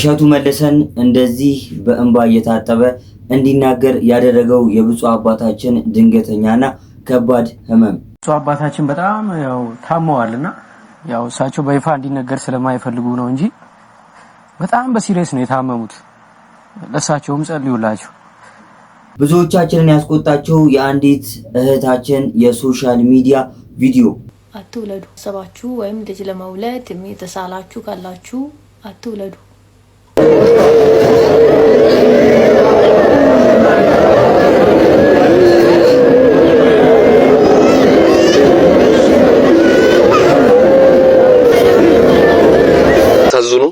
እሸቱ መለሰን እንደዚህ በእንባ እየታጠበ እንዲናገር ያደረገው የብፁዕ አባታችን ድንገተኛና ከባድ ህመም። ብፁዕ አባታችን በጣም ያው ታመዋልና ያው እሳቸው በይፋ እንዲነገር ስለማይፈልጉ ነው እንጂ በጣም በሲሪየስ ነው የታመሙት። ለእሳቸውም ጸልዩላቸው። ብዙዎቻችንን ያስቆጣቸው የአንዲት እህታችን የሶሻል ሚዲያ ቪዲዮ። አትውለዱ። ሰባችሁ ወይም ልጅ ለመውለድ የተሳላችሁ ካላችሁ አትውለዱ። ታዝኑ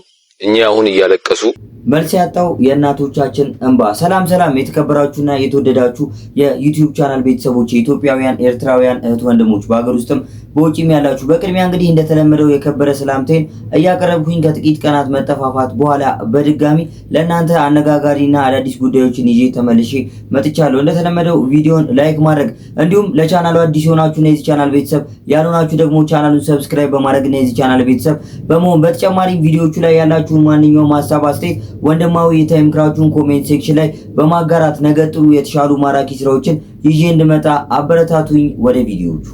እኛ አሁን እያለቀሱ መልስ ያጣው የእናቶቻችን እንባ። ሰላም የተከበራችሁና የተወደዳችሁ የዩቲዩብ ቻናል ቤተሰቦች፣ የኢትዮጵያውያን ኤርትራውያን እህት ወንድሞች፣ በአገር ውስጥም በውጭም ያላችሁ በቅድሚያ እንግዲህ እንደተለመደው የከበረ ሰላምታዬን እያቀረብኩኝ ከጥቂት ቀናት መጠፋፋት በኋላ በድጋሚ ለእናንተ አነጋጋሪና አዳዲስ ጉዳዮችን ይዤ ተመልሼ መጥቻለሁ። እንደተለመደው ቪዲዮን ላይክ ማድረግ እንዲሁም ለቻናሉ አዲስ የሆናችሁ የዚህ ቻናል ቤተሰብ ያልሆናችሁ ደግሞ ቻናሉን ሰብስክራይብ በማድረግ የዚህ ቻናል ቤተሰብ በመሆን በተጨማሪ ቪዲዮዎቹ ላይ ያላችሁን ማንኛውም ሐሳብ አስተያየት ወንድማዊ የታይምክራችሁን ኮሜንት ሴክሽን ላይ በማጋራት ነገ ጥሩ የተሻሉ ማራኪ ስራዎችን ይዤ እንድመጣ አበረታቱኝ። ወደ ቪዲዮዎቹ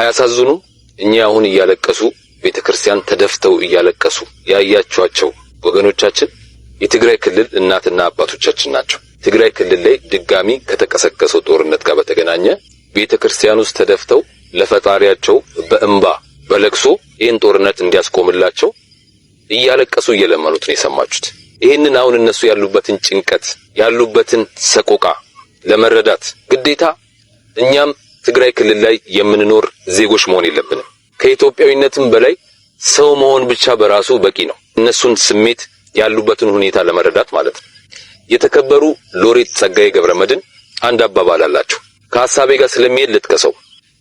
አያሳዝኑ? እኛ አሁን እያለቀሱ ቤተክርስቲያን ተደፍተው እያለቀሱ ያያችኋቸው ወገኖቻችን የትግራይ ክልል እናትና አባቶቻችን ናቸው። ትግራይ ክልል ላይ ድጋሚ ከተቀሰቀሰው ጦርነት ጋር በተገናኘ ቤተክርስቲያን ውስጥ ተደፍተው ለፈጣሪያቸው በእንባ በለቅሶ ይህን ጦርነት እንዲያስቆምላቸው እያለቀሱ እየለመኑት ነው የሰማችሁት። ይህንን አሁን እነሱ ያሉበትን ጭንቀት ያሉበትን ሰቆቃ ለመረዳት ግዴታ እኛም ትግራይ ክልል ላይ የምንኖር ዜጎች መሆን የለብንም። ከኢትዮጵያዊነትም በላይ ሰው መሆን ብቻ በራሱ በቂ ነው። እነሱን ስሜት ያሉበትን ሁኔታ ለመረዳት ማለት ነው። የተከበሩ ሎሬት ጸጋዬ ገብረመድህን አንድ አባባል አላቸው። ከሐሳቤ ጋር ስለሚሄድ ልጥቀሰው።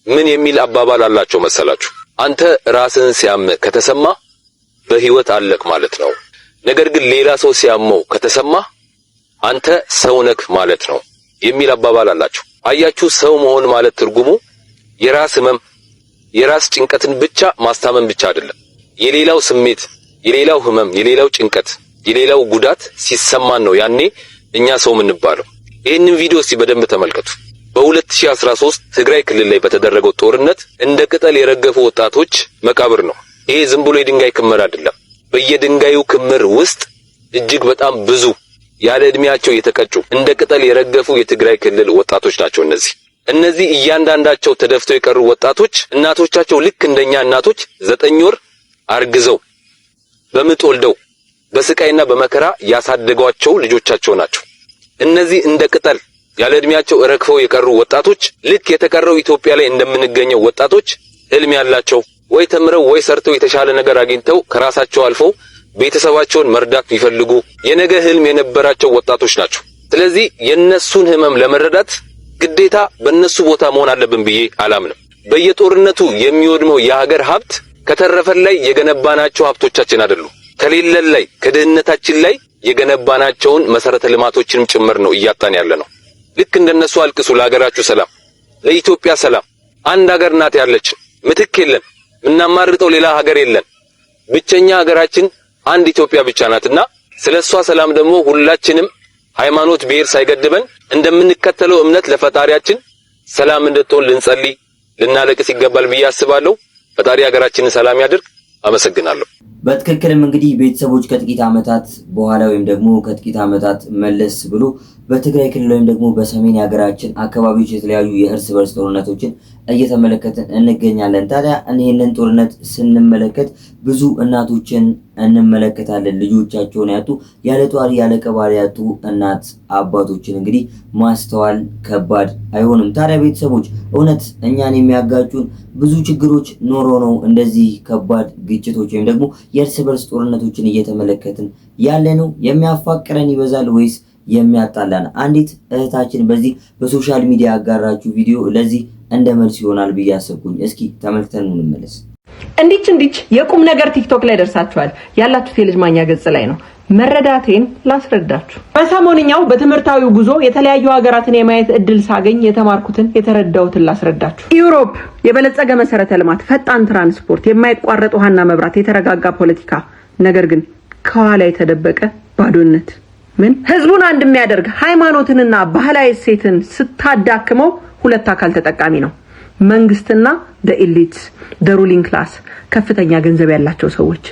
ምን የሚል አባባል አላቸው መሰላችሁ? አንተ ራስህን ሲያምህ ከተሰማ በህይወት አለክ ማለት ነው። ነገር ግን ሌላ ሰው ሲያመው ከተሰማ አንተ ሰው ነክ ማለት ነው የሚል አባባል አላቸው። አያችሁ፣ ሰው መሆን ማለት ትርጉሙ የራስ ህመም የራስ ጭንቀትን ብቻ ማስታመም ብቻ አይደለም። የሌላው ስሜት፣ የሌላው ህመም፣ የሌላው ጭንቀት፣ የሌላው ጉዳት ሲሰማን ነው ያኔ እኛ ሰው የምንባለው። ይህንን ቪዲዮ እስቲ በደንብ ተመልከቱ። በ2013 ትግራይ ክልል ላይ በተደረገው ጦርነት እንደ ቅጠል የረገፉ ወጣቶች መቃብር ነው። ይሄ ዝም ብሎ የድንጋይ ክምር አይደለም። በየድንጋዩ ክምር ውስጥ እጅግ በጣም ብዙ ያለ እድሜያቸው የተቀጩ እንደ ቅጠል የረገፉ የትግራይ ክልል ወጣቶች ናቸው። እነዚህ እያንዳንዳቸው ተደፍተው የቀሩ ወጣቶች እናቶቻቸው ልክ እንደኛ እናቶች 9 ወር አርግዘው በምጥ ወልደው በስቃይና በመከራ ያሳደጓቸው ልጆቻቸው ናቸው። እነዚህ እንደ ቅጠል ያለ እድሜያቸው ረግፈው የቀሩ ወጣቶች ልክ የተቀረው ኢትዮጵያ ላይ እንደምንገኘው ወጣቶች ህልም ያላቸው ወይ ተምረው ወይ ሰርተው የተሻለ ነገር አግኝተው ከራሳቸው አልፈው ቤተሰባቸውን መርዳት የሚፈልጉ የነገ ህልም የነበራቸው ወጣቶች ናቸው። ስለዚህ የነሱን ህመም ለመረዳት ግዴታ በእነሱ ቦታ መሆን አለብን ብዬ አላምንም። በየጦርነቱ የሚወድመው የሀገር ሀብት ከተረፈን ላይ የገነባናቸው ሀብቶቻችን አይደሉም። ከሌለን ላይ ከድህነታችን ላይ የገነባናቸውን መሰረተ ልማቶችንም ጭምር ነው እያጣን ያለ ነው። ልክ እንደነሱ አልቅሱ ለሀገራችሁ ሰላም፣ ለኢትዮጵያ ሰላም። አንድ ሀገር ናት ያለችን፣ ምትክ የለን፣ ምናማርጠው ሌላ ሀገር የለን። ብቸኛ ሀገራችን አንድ ኢትዮጵያ ብቻ ናትና ስለሷ ሰላም ደግሞ ሁላችንም ሃይማኖት ብሔር ሳይገድበን እንደምንከተለው እምነት ለፈጣሪያችን ሰላም እንድትሆን ልንጸልይ ልናለቅስ ይገባል ብዬ አስባለሁ። ፈጣሪ ሀገራችንን ሰላም ያድርግ። አመሰግናለሁ። በትክክልም እንግዲህ ቤተሰቦች ከጥቂት ዓመታት በኋላ ወይም ደግሞ ከጥቂት ዓመታት መለስ ብሎ በትግራይ ክልል ወይም ደግሞ በሰሜን የሀገራችን አካባቢዎች የተለያዩ የእርስ በርስ ጦርነቶችን እየተመለከትን እንገኛለን። ታዲያ ይህንን ጦርነት ስንመለከት ብዙ እናቶችን እንመለከታለን። ልጆቻቸውን ያጡ፣ ያለ ጧሪ ያለ ቀባሪ ያጡ እናት አባቶችን እንግዲህ ማስተዋል ከባድ አይሆንም። ታዲያ ቤተሰቦች እውነት እኛን የሚያጋጩን ብዙ ችግሮች ኖሮ ነው እንደዚህ ከባድ ግጭቶች ወይም ደግሞ የእርስ በርስ ጦርነቶችን እየተመለከትን ያለ ነው? የሚያፋቅረን ይበዛል ወይስ የሚያጣላን? አንዲት እህታችን በዚህ በሶሻል ሚዲያ ያጋራችሁ ቪዲዮ ለዚህ እንደ መልስ ይሆናል ብዬ አሰብኩኝ። እስኪ ተመልክተን እንመለስ። እንዲች የቁም ነገር ቲክቶክ ላይ ደርሳችኋል። ያላችሁት የልጅ ማኛ ገጽ ላይ ነው። መረዳቴን ላስረዳችሁ። በሰሞንኛው በትምህርታዊው ጉዞ የተለያዩ ሀገራትን የማየት እድል ሳገኝ የተማርኩትን የተረዳሁትን ላስረዳችሁ። ዩሮፕ የበለጸገ መሰረተ ልማት፣ ፈጣን ትራንስፖርት፣ የማይቋረጥ ውሃና መብራት፣ የተረጋጋ ፖለቲካ፣ ነገር ግን ከኋላ የተደበቀ ባዶነት። ምን ህዝቡን አንድ የሚያደርግ ሃይማኖትንና ባህላዊ እሴትን ስታዳክመው ሁለት አካል ተጠቃሚ ነው። መንግስትና ኤሊት ሩሊንግ ክላስ ከፍተኛ ገንዘብ ያላቸው ሰዎች።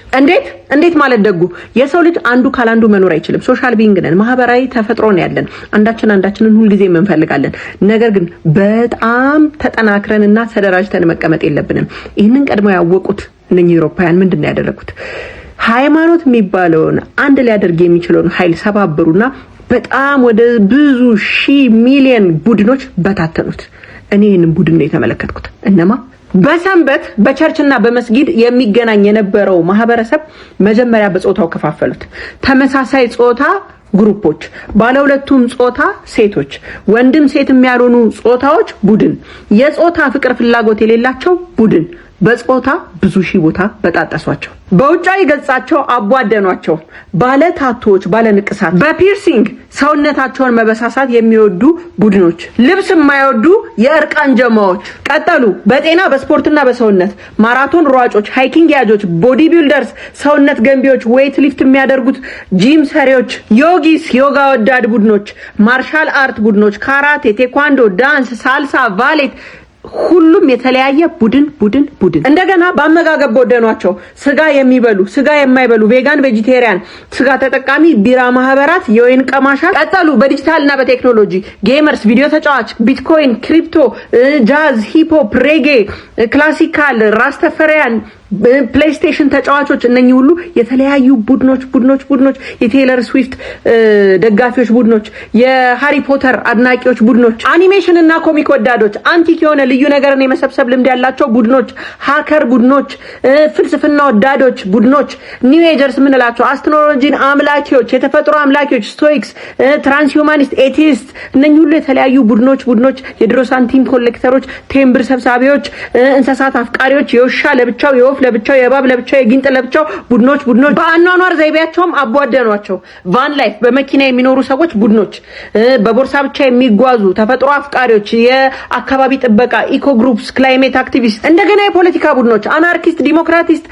እንዴት ማለት ደጉ የሰው ልጅ አንዱ ካላንዱ መኖር አይችልም። ሶሻል ቢንግ ነን፣ ማህበራዊ ተፈጥሮ ነው ያለን። አንዳችንን ሁሉ ጊዜ እንፈልጋለን። ነገር ግን በጣም ተጠናክረንና ተደራጅተን መቀመጥ የለብንም። ይህንን ቀድመው ያወቁት እነኚህ አውሮፓውያን ምንድነው ያደረጉት? ሃይማኖት የሚባለውን አንድ ሊያደርግ የሚችለውን ኃይል ሰባበሩና በጣም ወደ ብዙ ሺህ ሚሊዮን ቡድኖች በታተኑት። እኔ ይህንን ቡድን ነው የተመለከትኩት። እነማ በሰንበት በቸርችና በመስጊድ የሚገናኝ የነበረው ማህበረሰብ መጀመሪያ በጾታው ከፋፈሉት። ተመሳሳይ ጾታ ግሩፖች፣ ባለሁለቱም ጾታ ሴቶች፣ ወንድም ሴት የሚያልሆኑ ጾታዎች ቡድን፣ የጾታ ፍቅር ፍላጎት የሌላቸው ቡድን፣ በጾታ ብዙ ሺህ ቦታ በጣጠሷቸው። በውጫዊ ገጻቸው አቧደኗቸው። ባለ ታቶዎች፣ ባለ ንቅሳት፣ በፒርሲንግ ሰውነታቸውን መበሳሳት የሚወዱ ቡድኖች፣ ልብስ የማይወዱ የእርቃን ጀማዎች ቀጠሉ። በጤና በስፖርትና በሰውነት ማራቶን ሯጮች፣ ሃይኪንግ ያጆች፣ ቦዲ ቢልደርስ፣ ሰውነት ገንቢዎች፣ ዌይት ሊፍት የሚያደርጉት ጂም ሰሪዎች፣ ዮጊስ፣ ዮጋ ወዳድ ቡድኖች፣ ማርሻል አርት ቡድኖች፣ ካራቴ፣ ቴኳንዶ፣ ዳንስ፣ ሳልሳ፣ ቫሌት፣ ሁሉም የተለያየ ቡድን። እንደገና በአመጋገብ ወደኗቸው። ስጋ የሚበሉ ስጋ የማይበሉ፣ ቬጋን፣ ቬጂቴሪያን፣ ስጋ ተጠቃሚ፣ ቢራ ማህበራት፣ የወይን ቀማሻት ቀጠሉ። በዲጂታልና በቴክኖሎጂ ጌመርስ፣ ቪዲዮ ተጫዋች፣ ቢትኮይን፣ ክሪፕቶ፣ ጃዝ፣ ሂፕሆፕ፣ ሬጌ፣ ክላሲካል፣ ራስተፈሪያን፣ ፕሌይስቴሽን ተጫዋቾች፣ እነኚህ ሁሉ የተለያዩ ቡድኖች፣ የቴይለር ስዊፍት ደጋፊዎች ቡድኖች፣ የሃሪ ፖተር አድናቂዎች ቡድኖች፣ አኒሜሽን እና ኮሚክ ወዳዶች፣ አንቲክ የሆነ ልዩ ነገርን የመሰብሰብ ልምድ ያላቸው ቡድኖች፣ ሃከር ቡድኖች፣ ፍልስፍና ወዳዶች ቡድኖች፣ ኒው ኤጀርስ ምንላቸው፣ አስትሮሎጂን አምላኪዎች፣ የተፈጥሮ አምላኪዎች፣ ስቶይክስ፣ ትራንስሂውማኒስት፣ ኤቲስት፣ እነኚህ ሁሉ የተለያዩ ቡድኖች፣ የድሮ ሳንቲም ኮሌክተሮች፣ ቴምብር ሰብሳቢዎች፣ እንስሳት አፍቃሪዎች፣ የውሻ ለብቻው፣ የወፍ ለብቻው፣ የባብ ለብቻው፣ የጊንጥ ለብቻው ቡድኖች በአኗኗር ዘይቤያቸውም አቧደኗቸው። ቫን ላይፍ በመኪና የሚኖሩ ሰዎች ቡድኖች፣ በቦርሳ ብቻ የሚጓዙ ተፈጥሮ አፍቃሪዎች፣ የአካባቢ ጥበቃ ኢኮ ግሩፕስ፣ ክላይሜት አክቲቪስት፣ እንደገና የፖለቲካ ቡድኖች አናርኪስት፣ ዲሞክራቲስት፣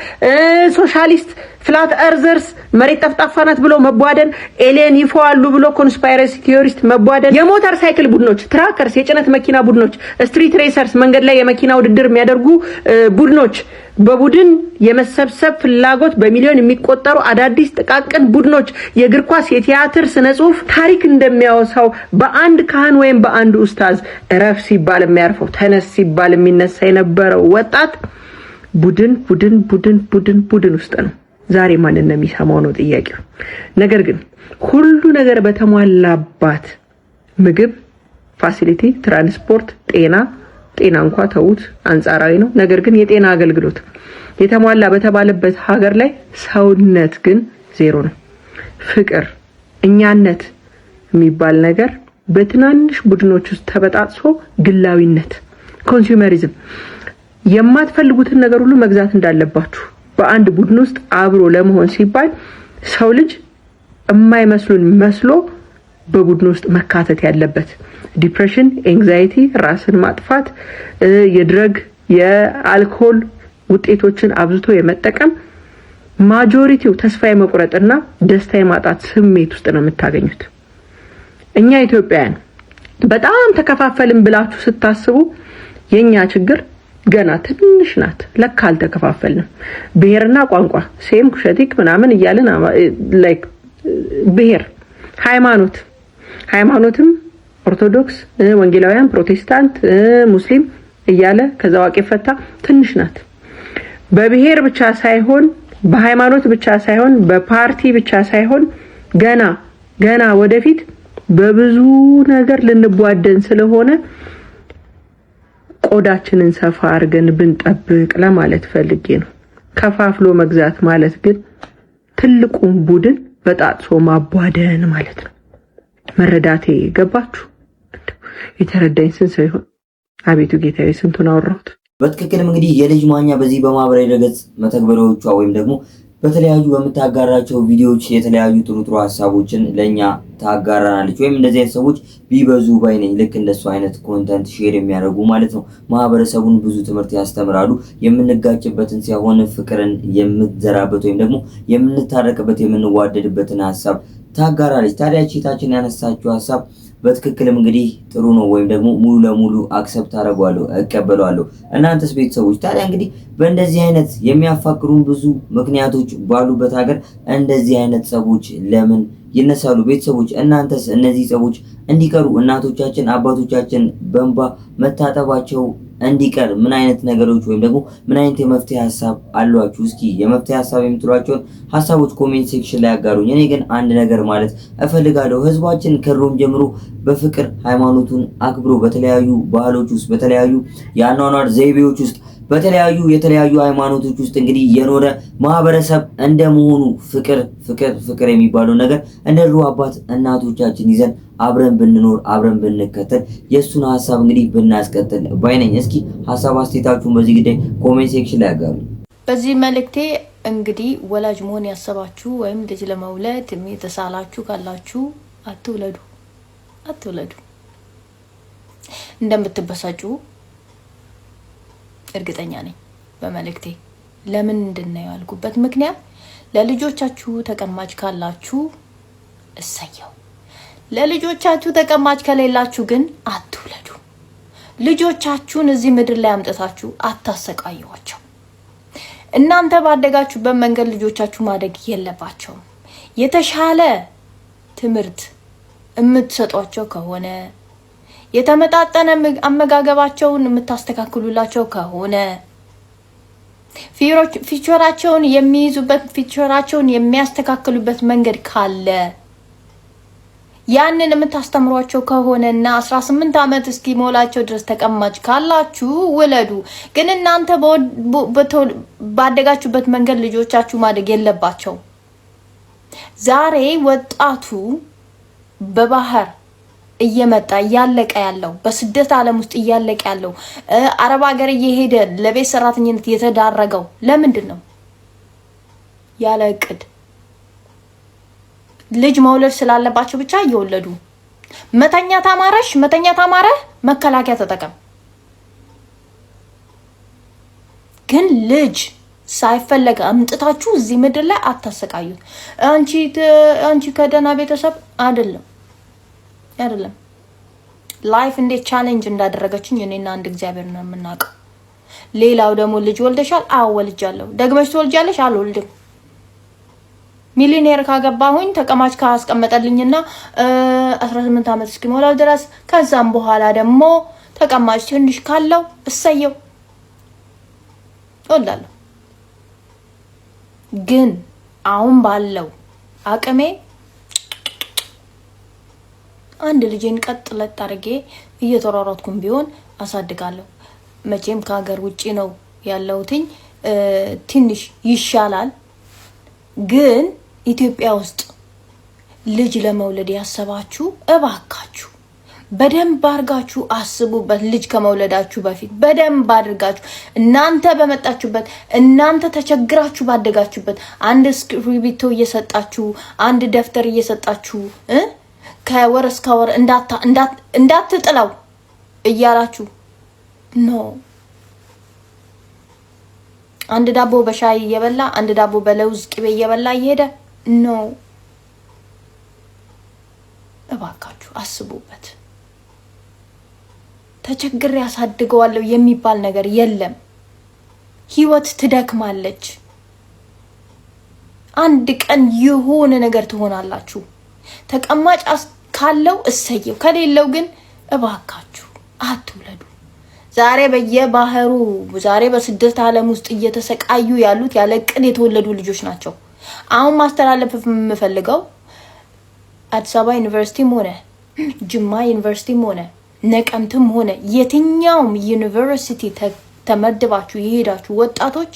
ሶሻሊስት፣ ፍላት እርዘርስ፣ መሬት ጠፍጣፋ ናት ብሎ መቧደን፣ ኤሊየን ይፈዋሉ ብሎ ኮንስፓይረሲ ቲዮሪስት መቧደን፣ የሞተር ሳይክል ቡድኖች፣ ትራከርስ፣ የጭነት መኪና ቡድኖች፣ ስትሪት ሬሰርስ፣ መንገድ ላይ የመኪና ውድድር የሚያደርጉ ቡድኖች፣ በቡድን የመሰብሰብ ፍላጎት በሚሊዮን የሚቆጠሩ አዳዲስ ጥቃቅን ቡድኖች፣ የእግር ኳስ፣ የቲያትር፣ ስነ ጽሁፍ ታሪክ እንደሚያወሳው በአንድ ካህን ወይም በአንድ ኡስታዝ እረፍ ሲባል የሚያርፈው ተነስ ሲባል የሚነሳ የነበረው ወጣት ቡድን ውስጥ ነው። ዛሬ ማንን ነው የሚሰማው ነው ጥያቄው። ነገር ግን ሁሉ ነገር በተሟላባት ምግብ፣ ፋሲሊቲ፣ ትራንስፖርት፣ ጤና እንኳን ተውት አንጻራዊ ነው። ነገር ግን የጤና አገልግሎት የተሟላ በተባለበት ሀገር ላይ ሰውነት ግን ዜሮ ነው። ፍቅር፣ እኛነት የሚባል ነገር በትናንሽ ቡድኖች ውስጥ ተበጣጥሶ ግላዊነት፣ ኮንሱመሪዝም፣ የማትፈልጉትን ነገር ሁሉ መግዛት እንዳለባችሁ በአንድ ቡድን ውስጥ አብሮ ለመሆን ሲባል ሰው ልጅ የማይመስሉን መስሎ በቡድን ውስጥ መካተት ያለበት ዲፕሬሽን፣ ኤንግዛይቲ፣ ራስን ማጥፋት፣ የድረግ የአልኮል ውጤቶችን አብዝቶ የመጠቀም ማጆሪቲው ተስፋ የመቁረጥና ደስታ የማጣት ስሜት ውስጥ ነው የምታገኙት። እኛ ኢትዮጵያውያን በጣም ተከፋፈልን ብላችሁ ስታስቡ የኛ ችግር ገና ትንሽ ናት። ለካ አልተከፋፈልንም። ብሔርና ቋንቋ ሴም ኩሸቲክ ምናምን እያልን ላይክ ብሔር፣ ሃይማኖትም ኦርቶዶክስ፣ ወንጌላውያን፣ ፕሮቴስታንት፣ ሙስሊም እያለ ከዛ ዋቄ ፈታ ትንሽ ናት። በብሔር ብቻ ሳይሆን በሃይማኖት ብቻ ሳይሆን በፓርቲ ብቻ ሳይሆን ገና ወደፊት በብዙ ነገር ልንቧደን ስለሆነ ቆዳችንን ሰፋ አድርገን ብንጠብቅ ለማለት ፈልጌ ነው። ከፋፍሎ መግዛት ማለት ግን ትልቁን ቡድን በጣጥሶ ማቧደን ማለት ነው። መረዳቴ ገባችሁ? የተረዳኝ ስንት ሰው ይሆን? አቤቱ ጌታዬ ስንቱን አወራሁት። በትክክልም እንግዲህ የልጅ ማኛ በዚህ በማህበራዊ ድረገጽ መተግበሪያዎቿ ወይም ደግሞ በተለያዩ በምታጋራቸው ቪዲዮዎች የተለያዩ ጥሩ ሐሳቦችን ለኛ ታጋራናለች። ወይም እንደዚህ አይነት ሰዎች ቢበዙ ባይነኝ ልክ እንደሱ አይነት ኮንተንት ሼር የሚያደርጉ ማለት ነው። ማህበረሰቡን ብዙ ትምህርት ያስተምራሉ። የምንጋጭበትን ሳይሆን ፍቅርን የምትዘራበት ወይም ደግሞ የምንታረቅበት የምንዋደድበትን ሐሳብ ታጋራለች። ታዲያ ቺታችን ያነሳችው ሐሳብ በትክክልም እንግዲህ ጥሩ ነው ወይም ደግሞ ሙሉ ለሙሉ አክሰፕት አደርጋለሁ እቀበላለሁ። እናንተስ ቤተሰቦች ታዲያ እንግዲህ በእንደዚህ አይነት የሚያፋቅሩን ብዙ ምክንያቶች ባሉበት ሀገር እንደዚህ አይነት ጸቦች ለምን ይነሳሉ? ቤተሰቦች እናንተስ እነዚህ ጸቦች እንዲቀሩ እናቶቻችን አባቶቻችን በእንባ መታጠባቸው እንዲቀር ምን አይነት ነገሮች ወይም ደግሞ ምን አይነት የመፍትሄ ሐሳብ አሏችሁ? እስኪ የመፍትሄ ሐሳብ የምትሏቸውን ሐሳቦች ኮሜንት ሴክሽን ላይ አጋሩኝ። እኔ ግን አንድ ነገር ማለት እፈልጋለሁ። ህዝባችን ከሮም ጀምሮ በፍቅር ሃይማኖቱን አክብሮ በተለያዩ ባህሎች ውስጥ በተለያዩ የአኗኗር ዘይቤዎች ውስጥ የተለያዩ ሃይማኖቶች ውስጥ እንግዲህ የኖረ ማህበረሰብ እንደመሆኑ ፍቅር የሚባለው ነገር እንደ ድሮ አባት እናቶቻችን ይዘን አብረን ብንኖር አብረን ብንከተል የሱን ሐሳብ እንግዲህ ብናስቀጥል ባይነኝ። እስኪ ሐሳብ አስተያየታችሁን በዚህ ጉዳይ ኮሜንት ሴክሽን ላይ አጋሩ። በዚህ መልእክቴ እንግዲህ ወላጅ መሆን ያሰባችሁ ወይም ልጅ ለመውለድ የተሳላችሁ ካላችሁ አትውለዱ። እንደምትበሳጩ እርግጠኛ ነኝ በመልእክቴ። ለምን እንደነው ያልኩበት ምክንያት ለልጆቻችሁ ተቀማጭ ካላችሁ እሰየው፣ ለልጆቻችሁ ተቀማጭ ከሌላችሁ ግን አትውለዱ። ልጆቻችሁን እዚህ ምድር ላይ አምጥታችሁ አታሰቃዩዋቸው። እናንተ ባደጋችሁበት መንገድ ልጆቻችሁ ማደግ የለባቸውም። የተሻለ ትምህርት የምትሰጧቸው ከሆነ የተመጣጠነ አመጋገባቸውን የምታስተካክሉላቸው ከሆነ ፊቸራቸውን የሚይዙበት ፊቸራቸውን የሚያስተካክሉበት መንገድ ካለ ያንን የምታስተምሯቸው ከሆነና 18 ዓመት እስኪሞላቸው ድረስ ተቀማጭ ካላችሁ ውለዱ። ግን እናንተ ባደጋችሁበት መንገድ ልጆቻችሁ ማደግ የለባቸው። ዛሬ ወጣቱ በባህር እየመጣ እያለቀ ያለው በስደት ዓለም ውስጥ እያለቀ ያለው አረብ ሀገር እየሄደ ለቤት ሰራተኝነት የተዳረገው ለምንድን ነው? ያለ እቅድ ልጅ መውለድ ስላለባቸው ብቻ እየወለዱ መተኛ ታማረ መከላከያ ተጠቀም። ግን ልጅ ሳይፈለግ አምጥታችሁ እዚህ ምድር ላይ አታሰቃዩት። አንቺ ከደህና ቤተሰብ አይደለም ላይፍ እንዴት ቻሌንጅ እንዳደረገችኝ እኔና አንድ እግዚአብሔር ነው የምናውቀው። ሌላው ደግሞ ልጅ ወልደሻል? አዎ ወልጃለሁ። ደግመሽ ትወልጃለሽ? አልወልድም። ሚሊዮኔር ካገባሁኝ ተቀማጭ ካስቀመጠልኝና 18 ዓመት እስኪሞላው ድረስ ከዛም በኋላ ደግሞ ተቀማጭ ትንሽ ካለው እሰየው ወልዳለሁ። ግን አሁን ባለው አቅሜ አንድ ልጅን ቀጥ ለጥ አድርጌ እየተሯሯጥኩም ቢሆን አሳድጋለሁ። መቼም ከሀገር ውጪ ነው ያለሁትኝ፣ ትንሽ ይሻላል። ግን ኢትዮጵያ ውስጥ ልጅ ለመውለድ ያሰባችሁ እባካችሁ በደንብ አድርጋችሁ አስቡበት። ልጅ ከመውለዳችሁ በፊት በደንብ አድርጋችሁ እናንተ በመጣችሁበት እናንተ ተቸግራችሁ ባደጋችሁበት አንድ እስክሪብቶ እየሰጣችሁ አንድ ደፍተር እየሰጣችሁ ከወር እስከ ወር እንዳትጥለው እያላችሁ ኖ አንድ ዳቦ በሻይ እየበላ አንድ ዳቦ በለውዝ ቅቤ እየበላ እየሄደ ኖ። እባካችሁ አስቡበት። ተቸግሬ ያሳድገዋለሁ የሚባል ነገር የለም። ህይወት ትደክማለች። አንድ ቀን የሆነ ነገር ትሆናላችሁ። ተቀማጭ ካለው እሰየው፣ ከሌለው ግን እባካችሁ አትውለዱ። ዛሬ በየባህሩ ዛሬ በስደት ዓለም ውስጥ እየተሰቃዩ ያሉት ያለ ቅን የተወለዱ ልጆች ናቸው። አሁን ማስተላለፍ የምፈልገው አዲስ አበባ ዩኒቨርሲቲም ሆነ ጅማ ዩኒቨርሲቲም ሆነ ነቀምትም ሆነ የትኛውም ዩኒቨርሲቲ ተመድባችሁ የሄዳችሁ ወጣቶች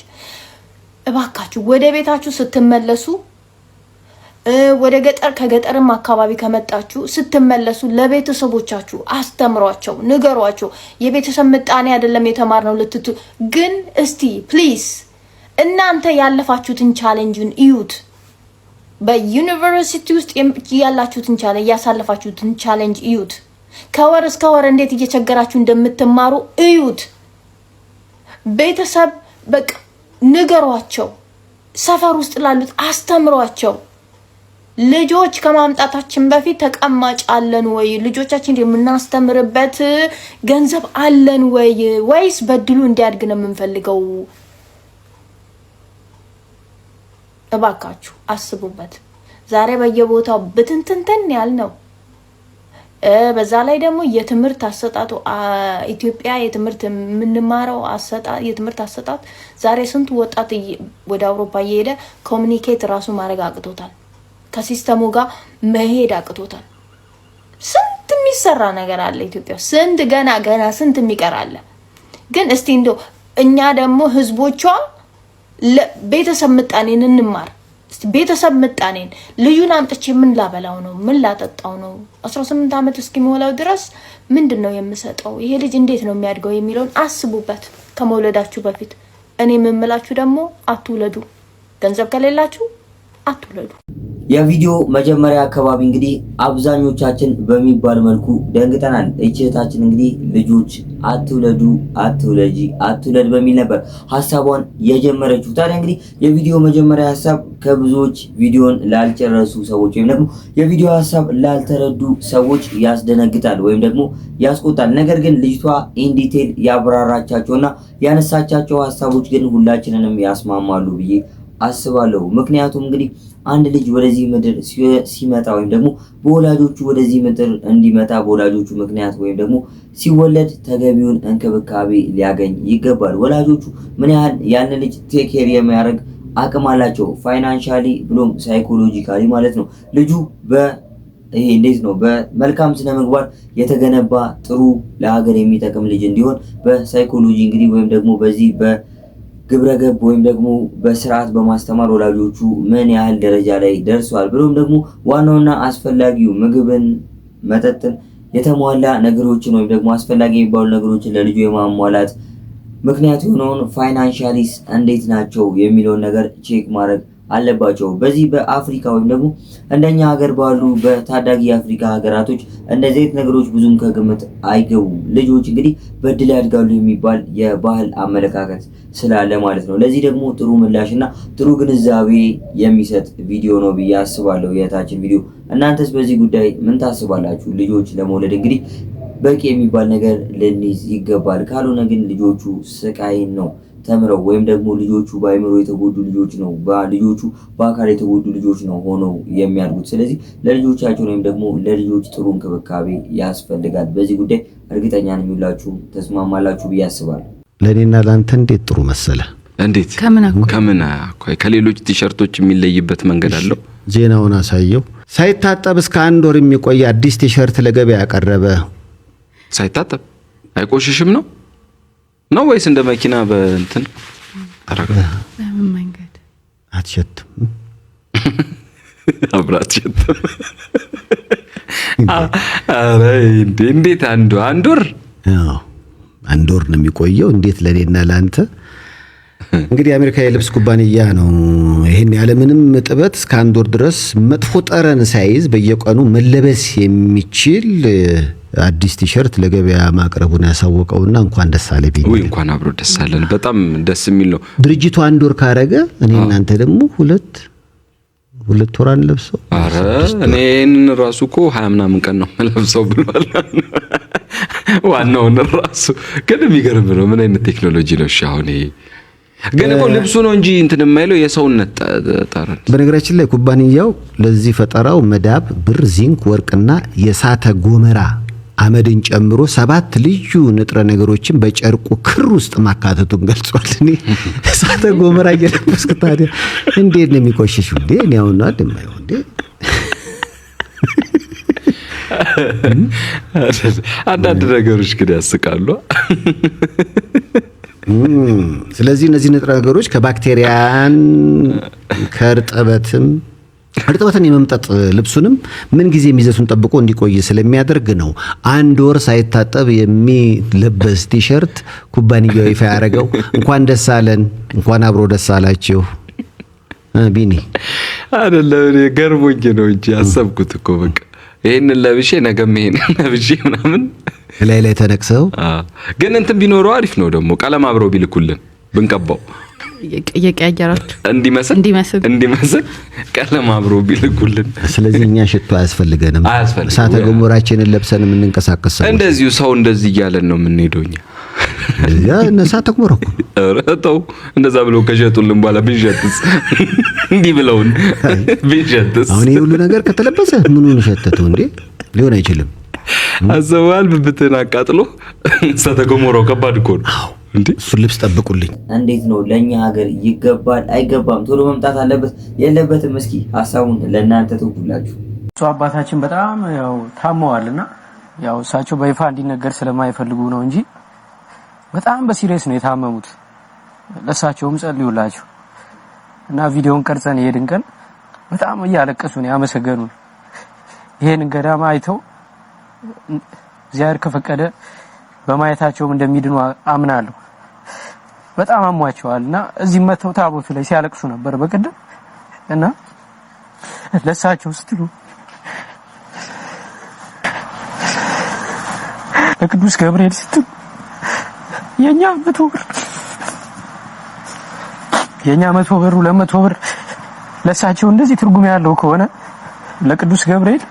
እባካችሁ ወደ ቤታችሁ ስትመለሱ ወደ ገጠር ከገጠርም አካባቢ ከመጣችሁ ስትመለሱ ለቤተሰቦቻችሁ አስተምሯቸው፣ ንገሯቸው። የቤተሰብ ምጣኔ አይደለም የተማርነው ልትቱ ግን እስቲ ፕሊዝ እናንተ ያለፋችሁትን ቻሌንጅን እዩት። በዩኒቨርሲቲ ውስጥ ያላችሁትን ቻሌንጅ ያሳለፋችሁትን ቻሌንጅ እዩት። ከወር እስከ ወር እንዴት እየቸገራችሁ እንደምትማሩ እዩት። ቤተሰብ በቃ ንገሯቸው። ሰፈር ውስጥ ላሉት አስተምሯቸው። ልጆች ከማምጣታችን በፊት ተቀማጭ አለን ወይ? ልጆቻችን የምናስተምርበት ገንዘብ አለን ወይ? ወይስ በድሉ እንዲያድግ ነው የምንፈልገው? እባካችሁ አስቡበት። ዛሬ በየቦታው ብትንትንትን ያል ነው። በዛ ላይ ደግሞ የትምህርት አሰጣጡ ኢትዮጵያ የትምህርት የምንማረው የትምህርት አሰጣጥ ዛሬ ስንት ወጣት ወደ አውሮፓ እየሄደ ኮሙኒኬት ራሱ ማድረግ አቅቶታል። ከሲስተሙ ጋር መሄድ አቅቶታል። ስንት የሚሰራ ነገር አለ ኢትዮጵያ፣ ስንት ገና ስንት የሚቀር አለ። ግን እስቲ እንደው እኛ ደግሞ ህዝቦቿ ቤተሰብ ምጣኔን እንማር። እስቲ ቤተሰብ ምጣኔን ልዩን አምጥቼ ምን ላበላው ነው? ምን ላጠጣው ነው? 18 ዓመት እስኪሞላው ድረስ ምንድነው የምሰጠው? ይሄ ልጅ እንዴት ነው የሚያድገው የሚለውን አስቡበት ከመውለዳችሁ በፊት። እኔ የምምላችሁ ደግሞ አትውለዱ። ገንዘብ ከሌላችሁ አትውለዱ። የቪዲዮ መጀመሪያ አካባቢ እንግዲህ አብዛኞቻችን በሚባል መልኩ ደንግጠናል። እህታችን እንግዲህ ልጆች አትውለዱ፣ አትውለጂ፣ አትውለድ በሚል ነበር ሐሳቧን የጀመረችው። ታዲያ እንግዲህ የቪዲዮ መጀመሪያ ሐሳብ ከብዙዎች ቪዲዮን ላልጨረሱ ሰዎች ወይም ደግሞ የቪዲዮ ሐሳብ ላልተረዱ ሰዎች ያስደነግጣል ወይም ደግሞ ያስቆጣል። ነገር ግን ልጅቷ ኢን ዲቴል ያብራራቻቸውና ያነሳቻቸው ሐሳቦች ግን ሁላችንንም ያስማማሉ ብዬ አስባለሁ። ምክንያቱም እንግዲህ አንድ ልጅ ወደዚህ ምድር ሲመጣ ወይም ደግሞ በወላጆቹ ወደዚህ ምድር እንዲመጣ በወላጆቹ ምክንያት ወይም ደግሞ ሲወለድ ተገቢውን እንክብካቤ ሊያገኝ ይገባል። ወላጆቹ ምን ያህል ያን ልጅ ቴክ ኬር የሚያደርግ አቅም አላቸው፣ ፋይናንሻሊ ብሎም ሳይኮሎጂካሊ ማለት ነው። ልጁ ይሄ እንዴት ነው በመልካም ስነ ምግባር የተገነባ ጥሩ ለሀገር የሚጠቅም ልጅ እንዲሆን በሳይኮሎጂ እንግዲህ ወይም ደግሞ በዚህ ግብረገብ ወይም ደግሞ በስርዓት በማስተማር ወላጆቹ ምን ያህል ደረጃ ላይ ደርሷል ብሎም ደግሞ ዋናውና አስፈላጊው ምግብን፣ መጠጥን፣ የተሟላ ነገሮችን ወይም ደግሞ አስፈላጊ የሚባሉ ነገሮችን ለልጁ የማሟላት ምክንያት የሆነውን ፋይናንሻሊስ እንዴት ናቸው የሚለውን ነገር ቼክ ማድረግ አለባቸው። በዚህ በአፍሪካ ወይም ደግሞ እንደኛ ሀገር ባሉ በታዳጊ የአፍሪካ ሀገራቶች እንደዚህ አይነት ነገሮች ብዙም ከግምት አይገቡም። ልጆች እንግዲህ በድል ያድጋሉ የሚባል የባህል አመለካከት ስላለ ማለት ነው። ለዚህ ደግሞ ጥሩ ምላሽና ጥሩ ግንዛቤ የሚሰጥ ቪዲዮ ነው ብዬ አስባለሁ የእህታችን ቪዲዮ። እናንተስ በዚህ ጉዳይ ምን ታስባላችሁ? ልጆች ለመውለድ እንግዲህ በቂ የሚባል ነገር ልንይዝ ይገባል። ካልሆነ ግን ልጆቹ ስቃይን ነው ተምረው ወይም ደግሞ ልጆቹ በአይምሮ የተጎዱ ልጆች ነው ልጆቹ በአካል የተጎዱ ልጆች ነው ሆነው የሚያድጉት። ስለዚህ ለልጆቻቸው ወይም ደግሞ ለልጆች ጥሩ እንክብካቤ ያስፈልጋል። በዚህ ጉዳይ እርግጠኛ ነኝ ሁላችሁም ተስማማላችሁ ብዬ አስባለሁ። ለኔና ላንተ እንዴት ጥሩ መሰለ። እንዴት ከምን አኳይ ከሌሎች ቲሸርቶች የሚለይበት መንገድ አለው? ዜናውን አሳየው። ሳይታጠብ እስከ 1 ወር የሚቆይ አዲስ ቲሸርት ለገበያ ያቀረበ። ሳይታጠብ አይቆሽሽም ነው ወይስ እንደ መኪና በእንትን አረጋ? በምን መንገድ አትሸትም? አብራት ሸትም። አረ እንዴት አንድ ወር? አዎ 1 ወር ነው የሚቆየው። እንዴት ለኔና ላንተ እንግዲህ አሜሪካ የልብስ ኩባንያ ነው ይሄን ያለምንም ጥበት እስከ 1 ወር ድረስ መጥፎ ጠረን ሳይዝ በየቀኑ መለበስ የሚችል አዲስ ቲሸርት ለገበያ ማቅረቡን ያሳወቀውና እንኳን ደስ አለ ቢል ወይ እንኳን አብሮ ደስ አለን። በጣም ደስ የሚል ነው። ድርጅቱ 1 ወር ካረገ እኔ እናንተ ደግሞ ሁለት ወር አንለብሰው። አረ እኔን ራሱ እኮ 20 ምናምን ቀን ነው ለብሰው ብሏል። ዋናውን ራሱ ግን የሚገርም ነው። ምን አይነት ቴክኖሎጂ ነው? እሺ አሁን ይሄ ግን እኮ ልብሱ ነው እንጂ እንትን የማይለው የሰውነት ጠረን። በነገራችን ላይ ኩባንያው ለዚህ ፈጠራው መዳብ፣ ብር፣ ዚንክ፣ ወርቅና የእሳተ ጎመራ አመድን ጨምሮ 7 ልዩ ንጥረ ነገሮችን በጨርቁ ክር ውስጥ ማካተቱን ገልጿል። እኔ እሳተ ጎመራ እየለበስክ ታዲያ እንዴት ነው የሚቆሽሽው እንዴ? እኔ አሁን ነው አይደል እንዴ? አንዳንድ ነገሮች ግን ያስቃሉ። ስለዚህ እነዚህ ንጥረ ነገሮች ከባክቴሪያን ከርጥበትም እርጥበትን የመምጠጥ ልብሱንም ምን ጊዜ ይዘቱን ጠብቆ እንዲቆይ ስለሚያደርግ ነው 1 ወር ሳይታጠብ የሚለበስ ቲሸርት ኩባንያው ይፋ ያደረገው። እንኳን ደስ አለን፣ እንኳን አብሮ ደስ አላችሁ። ቢኒ አይደለም ገርሞኝ ነው እንጂ አሰብኩት እኮ በቃ ይሄንን ለብሼ ነገም ይሄንን ለብሼ ምናምን ላይ ተነክሰው። ግን እንትን ቢኖረው አሪፍ ነው ደግሞ ቀለም አብረው ቢልኩልን ብንቀባው የቀያየራችሁ እንዲመስል ቀለም አብሮ ቢልኩልን። ስለዚህ እኛ ሽቶ አያስፈልገንም። እሳተ ገሞራችንን ለብሰን የምንንቀሳቀስ ሰዎች እንደዚሁ ሰው እንደዚህ እያለን ነው የምንሄደው እኛ። ያ እሳተ ገሞራ እኮ ረተው እንደዛ ብለው ከሸጡልን በኋላ ብንሸትስ እንዲህ ብለውን ብንሸትስ። አሁን ይሄ ሁሉ ነገር ከተለበሰ ምኑን ሸተተው እንዴ? ሊሆን አይችልም። አዘዋል ብብትን አቃጥሎ እሳተ ገሞራው ከባድ እኮ ነው እንዴ። እሱ ልብስ ጠብቁልኝ። እንዴት ነው ለኛ ሀገር ይገባል አይገባም? ቶሎ መምጣት አለበት የለበትም? እስኪ ሐሳቡን ለእናንተ ተውኩላችሁ። እሱ አባታችን በጣም ያው ታመዋልና ያው እሳቸው በይፋ እንዲነገር ስለማይፈልጉ ነው እንጂ በጣም በሲሪየስ ነው የታመሙት። ለእሳቸውም ጸልዩላቸው እና ቪዲዮን ቀርጸን የሄድን ቀን በጣም እያለቀሱ ነው ያመሰገኑን። ይሄን ገዳማ አይተው እግዚአብሔር ከፈቀደ በማየታቸውም እንደሚድኑ አምናለሁ። በጣም አሟቸዋልና እዚህ መተው ታቦቱ ላይ ሲያለቅሱ ነበር በቀደም እና ለሳቸው ስትሉ ለቅዱስ ገብርኤል ስትሉ የኛ 100 ብር 200 ብር ለሳቸው እንደዚህ ትርጉም ያለው ከሆነ ለቅዱስ ገብርኤል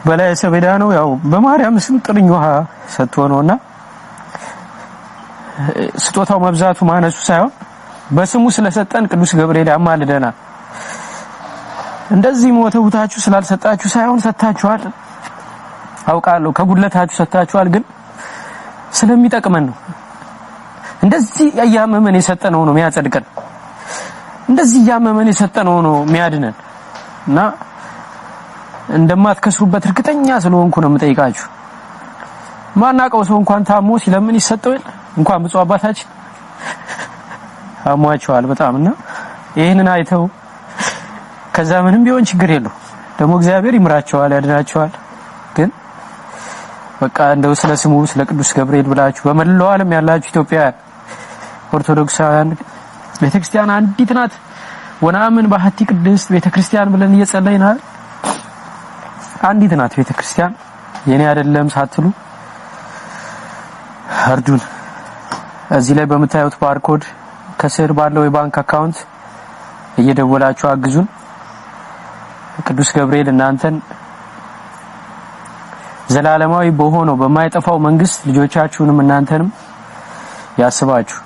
በላይ ሰበዳ ነው ያው በማርያም ስም ጥርኝ ውሃ ሰጥቶ ነውና ስጦታው መብዛቱ ማነሱ ሳይሆን በስሙ ስለሰጠን ቅዱስ ገብርኤል ያማልደናል። እንደዚህ ሞተውታችሁ ስላልሰጣችሁ ሳይሆን ሰጣችኋል። አውቃለሁ ከጉድለታችሁ ሰጣችኋል፣ ግን ስለሚጠቅመን ነው። እንደዚህ ያያመመን የሰጠነው ነው የሚያጸድቀን። እንደዚህ ያያመመን የሰጠነው ነው የሚያድነን እና እንደማትከስሩበት እርግጠኛ ስለሆንኩ ነው የምጠይቃችሁ። ማናቀው ሰው እንኳን ታሞ ሲለምን ይሰጠው እንኳን ብፁዕ አባታችን አሟቸዋል በጣምና ይሄንን አይተው ከዛ ምንም ቢሆን ችግር የለው ደግሞ እግዚአብሔር ይምራቸዋል ያድናቸዋል። ግን በቃ እንደው ስለ ስሙ ስለ ቅዱስ ገብርኤል ብላችሁ በመላው ዓለም ያላችሁ ኢትዮጵያውያን ኦርቶዶክሳውያን ቤተክርስቲያን አንዲት ናት ወናምን ባህቲ ቅድስት ቤተክርስቲያን ብለን እየጸለይናል። አንዲት ናት ቤተክርስቲያን የኔ አይደለም ሳትሉ እርዱን። እዚህ ላይ በምታዩት ባርኮድ ከስር ባለው የባንክ አካውንት እየደወላችሁ አግዙን። ቅዱስ ገብርኤል እናንተን ዘላለማዊ በሆነው በማይጠፋው መንግስት ልጆቻችሁንም እናንተንም ያስባችሁ።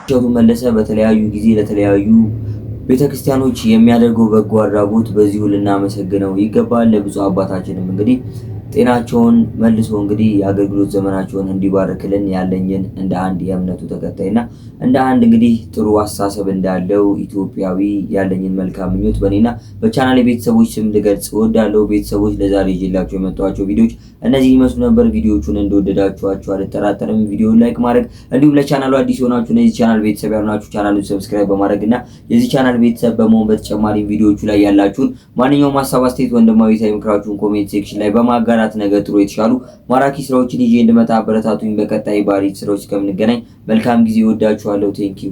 ቸሩ መለሰ በተለያዩ ጊዜ ለተለያዩ ቤተክርስቲያኖች የሚያደርገው በጎ አድራጎት በዚሁ ልናመሰግነው ይገባል። ለብዙ አባታችንም እንግዲህ ጤናቸውን መልሶ እንግዲህ የአገልግሎት ዘመናቸውን እንዲባርክልን ያለኝን እንደ አንድ የእምነቱ ተከታይና እንደ አንድ እንግዲህ ጥሩ አስተሳሰብ እንዳለው ኢትዮጵያዊ ያለኝን መልካም ምኞት በእኔና በቻናሌ ቤተሰቦች ስም ልገልጽ እወዳለሁ። ቤተሰቦች ለዛሬ ይዤላችሁ የመጣኋቸው ቪዲዮዎች እነዚህ ይመስሉ ነበር። ቪዲዮዎቹን እንደወደዳችኋቸው አልጠራጠርም። ቪዲዮውን ላይክ ማድረግ እንዲሁም ለቻናሉ አዲስ ሆናችሁ ለዚህ ቻናል ቤተሰብ ያልሆናችሁ ቻናሉን ሰብስክራይብ በማድረግና የዚህ ቻናል ቤተሰብ በመሆን በተጨማሪ ቪዲዮዎቹ ላይ ያላችሁን ማንኛውም ሀሳብ አስተያየት ወንድማዊ ምክራችሁን ኮሜንት ሴክሽን ላይ በማጋራት ነገ ጥሩ የተሻሉ ማራኪ ስራዎችን ይዤ እንድመጣ አበረታቱኝ። በቀጣይ ባሪክ ስራዎች እስከምንገናኝ መልካም ጊዜ። ወዳችኋለሁ። ቴንኪው